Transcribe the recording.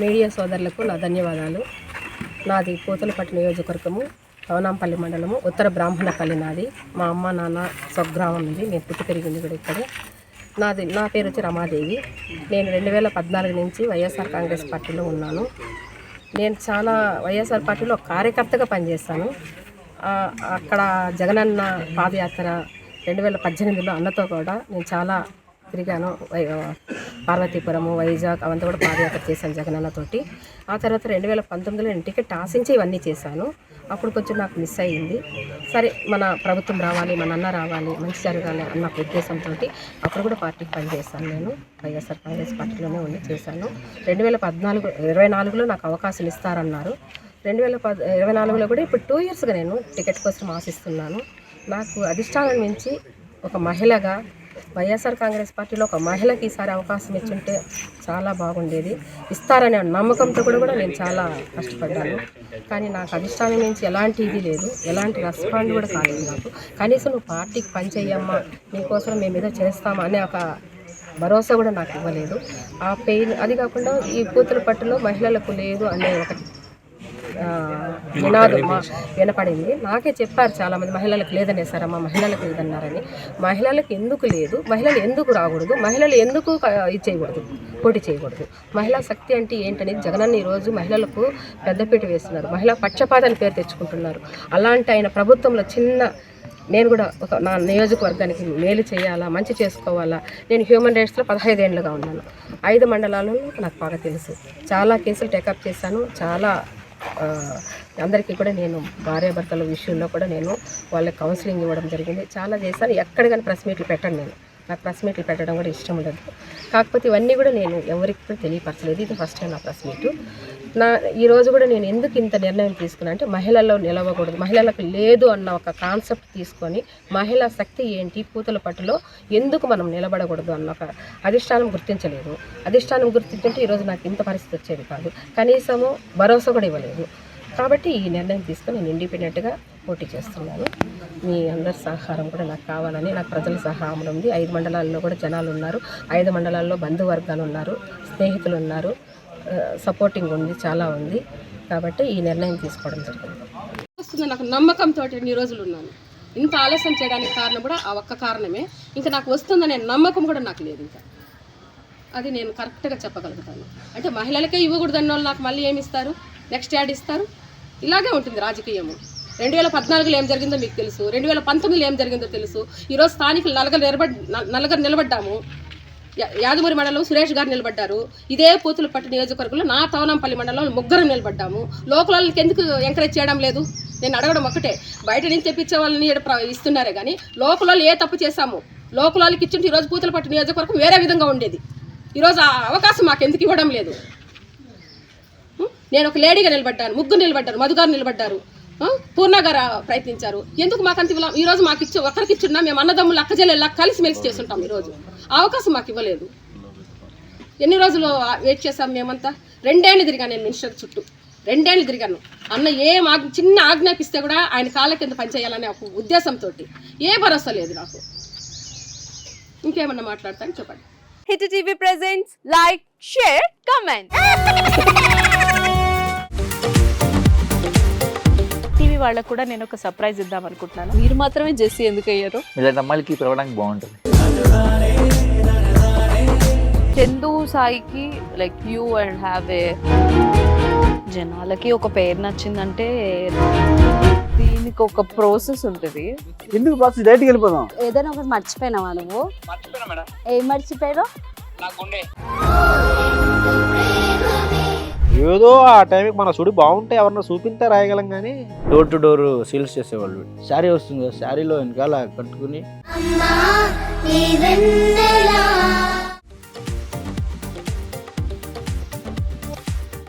Media సోదరులకు నా ధన్యవాదాలు. నాది పూతలపట్టు నియోజకవర్గము, తవనాంపల్లి మండలము, ఉత్తర బ్రాహ్మణపల్లి నాది. మా అమ్మ నాన్న స్వగ్రామం ఉంది, నేను పుట్టి పెరిగింది కూడా ఇక్కడే. నా పేరు వచ్చి రమాదేవి. నేను 2014 నుంచి వైఎస్ఆర్ కాంగ్రెస్ పార్టీలో ఉన్నాను. నేను చాలా వైఎస్ఆర్ పార్టీలో కార్యకర్తగా పనిచేస్తాను. అక్కడ జగనన్న పాదయాత్ర 2018లో అన్నతో కూడా నేను చాలా తిరిగాను. పార్వతీపురము, వైజాగ్ అవంతా కూడా పాదయాత్ర చేశాను జగనన్నతోటి. ఆ తర్వాత 2019లో నేను టికెట్ ఆశించి ఇవన్నీ చేశాను. అప్పుడు కొంచెం నాకు మిస్ అయ్యింది. సరే, మన ప్రభుత్వం రావాలి, మన అన్న రావాలి, మంచి జరగాలి అన్న ఉద్దేశంతో అప్పుడు కూడా పార్టీకి పనిచేశాను. నేను వైఎస్ఆర్ కాంగ్రెస్ పార్టీలోనే ఉండి చేశాను. 2024లో నాకు అవకాశం ఇస్తారన్నారు. 2024లో కూడా ఇప్పుడు 2 ఇయర్స్గా నేను టికెట్ కోసం ఆశిస్తున్నాను. నాకు అధిష్టానం నుంచి ఒక మహిళగా వైఎస్ఆర్ కాంగ్రెస్ పార్టీలో ఒక మహిళకి ఈసారి అవకాశం ఇచ్చుంటే చాలా బాగుండేది. ఇస్తారనే నమ్మకంతో కూడా నేను చాలా కష్టపడ్డాను. కానీ నాకు అధిష్టానం నుంచి ఎలాంటి ఇది లేదు, ఎలాంటి రెస్పాండ్ కూడా కాలేదు నాకు. కనీసం నువ్వు పార్టీకి పనిచేయమ్మా, నీకోసం మేము ఏదో చేస్తామా అనే ఒక భరోసా కూడా నాకు ఇవ్వలేదు. ఆ పెయిన్, అది కాకుండా ఈ పూతలపట్టులో మహిళలకు లేదు అనే ఒక నినాదం వినపడింది. నాకే చెప్పారు చాలామంది, మహిళలకు లేదనేసారమ్మా, మహిళలకు లేదన్నారని. మహిళలకు ఎందుకు లేదు, మహిళలు ఎందుకు రాకూడదు, మహిళలు ఎందుకు చేయకూడదు, పోటీ చేయకూడదు, మహిళా శక్తి అంటే ఏంటనేది జగనన్న ఈరోజు మహిళలకు పెద్దపీట వేస్తున్నారు. మహిళా పక్షపాతాన్ని పేరు తెచ్చుకుంటున్నారు. అలాంటి ఆయన ప్రభుత్వంలో నేను కూడా నా నియోజకవర్గానికి మేలు చేయాలా, మంచి చేసుకోవాలా. నేను హ్యూమన్ రైట్స్లో 15 ఏళ్ళుగా ఉన్నాను. 5 మండలాలను నాకు బాగా తెలుసు. చాలా కేసులు టేకప్ చేశాను. చాలా అందరికీ కూడా నేను భార్యాభర్తల విషయంలో కూడా నేను వాళ్ళకి కౌన్సిలింగ్ ఇవ్వడం జరిగింది. చాలా చేశాను. ఎక్కడ కానీ ప్రెస్ మీట్లు పెట్టను. నాకు ప్రెస్ మీట్లు పెట్టడం కూడా ఇష్టం ఉండదు. కాకపోతే ఇవన్నీ కూడా నేను ఎవరికి కూడా తెలియపరచలేదు. ఇది ఫస్ట్ టైం నా ప్రెస్ మీటు. ఈరోజు కూడా నేను ఎందుకు ఇంత నిర్ణయం తీసుకున్నా అంటే, మహిళల్లో నిలవకూడదు, మహిళలకు లేదు అన్న ఒక కాన్సెప్ట్ తీసుకొని మహిళా శక్తి ఏంటి, పూతలపట్టులో ఎందుకు మనం నిలబడకూడదు అన్న ఒక అధిష్టానం గుర్తించలేదు. అధిష్టానం గుర్తించుంటే ఈరోజు నాకు ఇంత పరిస్థితి వచ్చేది కాదు. కనీసము భరోసా కూడా ఇవ్వలేదు. కాబట్టి ఈ నిర్ణయం తీసుకొని నేను ఇండిపెండెంట్గా పోటీ చేస్తున్నాను. మీ అందరి సహకారం కూడా నాకు కావాలని, నాకు ప్రజల సహకారం ఉంది. 5 మండలాల్లో కూడా జనాలు ఉన్నారు. 5 మండలాల్లో బంధువర్గాలు ఉన్నారు, స్నేహితులు ఉన్నారు, సపోర్టింగ్ ఉంది, చాలా ఉంది. కాబట్టి ఈ నిర్ణయం తీసుకోవడం జరిగింది. నాకు నమ్మకంతో ఎన్ని రోజులు ఉన్నాను. ఇంత ఆలస్యం చేయడానికి కారణం కూడా ఆ ఒక్క కారణమే. ఇంకా నాకు వస్తుందనే నమ్మకం కూడా నాకు లేదు. ఇంకా అది నేను కరెక్ట్గా చెప్పగలుగుతాను. అంటే మహిళలకే ఇవ్వకూడదన్న వాళ్ళు నాకు మళ్ళీ ఏమి ఇస్తారు, నెక్స్ట్ యాడ్ ఇస్తారు. ఇలాగే ఉంటుంది రాజకీయము. 2014లో ఏం జరిగిందో మీకు తెలుసు, 2019లో ఏం జరిగిందో తెలుసు. ఈరోజు స్థానికులు నలుగురు నిలబడ్డాము. యాదమూరి మండలం సురేష్ గారు నిలబడ్డారు. ఇదే పూతలపట్టు నియోజకవర్గంలో నా తవనంపల్లి మండలంలో 3 నిలబడ్డాము. లోకల్ వాళ్ళకి ఎందుకు ఎంకరేజ్ చేయడం లేదు? నేను అడగడం ఒకటే. బయట నుంచి తెప్పించే వాళ్ళని ఇస్తున్నారే కానీ లోకల్ వాళ్ళు ఏ తప్పు చేశాము? లోకల్ వాళ్ళకి ఇచ్చింటే ఈరోజు పూతలపట్టు నియోజకవర్గం వేరే విధంగా ఉండేది. ఈరోజు ఆ అవకాశం మాకు ఎందుకు ఇవ్వడం లేదు? నేను ఒక లేడీగా నిలబడ్డాను, 3 నిలబడ్డారు, మధుగారు నిలబడ్డారు, పూర్ణ గారు ప్రయత్నించారు. ఎందుకు మాకు అంత ఈరోజు మాకు ఒకరికి ఇచ్చున్నా మేము అన్నదమ్ములు అక్కజెల్లెల్లా కలిసిమెలిసి చేస్తుంటాం. ఈరోజు అవకాశం మాకు ఇవ్వలేదు. ఎన్ని రోజులు వెయిట్ చేశాం మేమంతా? 2 ఏళ్ళు తిరిగాను నేను మినిస్టర్ చుట్టూ, 2 ఏళ్ళు తిరిగాను. అన్న చిన్న ఆజ్ఞాపిస్తే కూడా ఆయన కాళ్ళ కింద పనిచేయాలనే ఒక ఉద్దేశంతో ఏ భరోసా లేదు నాకు. ఇంకేమన్నా మాట్లాడతాను చెప్పండి. Hit TV presents like, share, comment. TV వాళ్ళకు కూడా నేను ఒక సర్ప్రైజ్ ఇద్దాం అనుకుంటున్నాను. మీరు మాత్రమే జెస్సీ ఎందుకు అయ్యారు? ఇలాంటి అమ్మాయిలకి పిలవడానికి బాగుంటుంది. చందు సాయికి like you and have a, జనాలకి ఒక పేరు నచ్చిందంటే దీనికి ఒక ప్రాసెస్ ఉంటుంది. ఎందుకు ప్రాసెస్? డైరెక్ట్గా వెళ్ళిపోదాం. ఏదైనా ఒకటి మర్చిపోయినావా నువ్వు? ఏం మర్చిపోయావు? ఏదో ఆ టైంకి మన సుడి బాగుంటే ఎవరన్నా చూపిస్తే రాయగలం కానీ డోర్ టు డోర్ సేల్స్ చేసేవాళ్ళు. శారీ వస్తుంది, శారీలో వెనకాల కట్టుకుని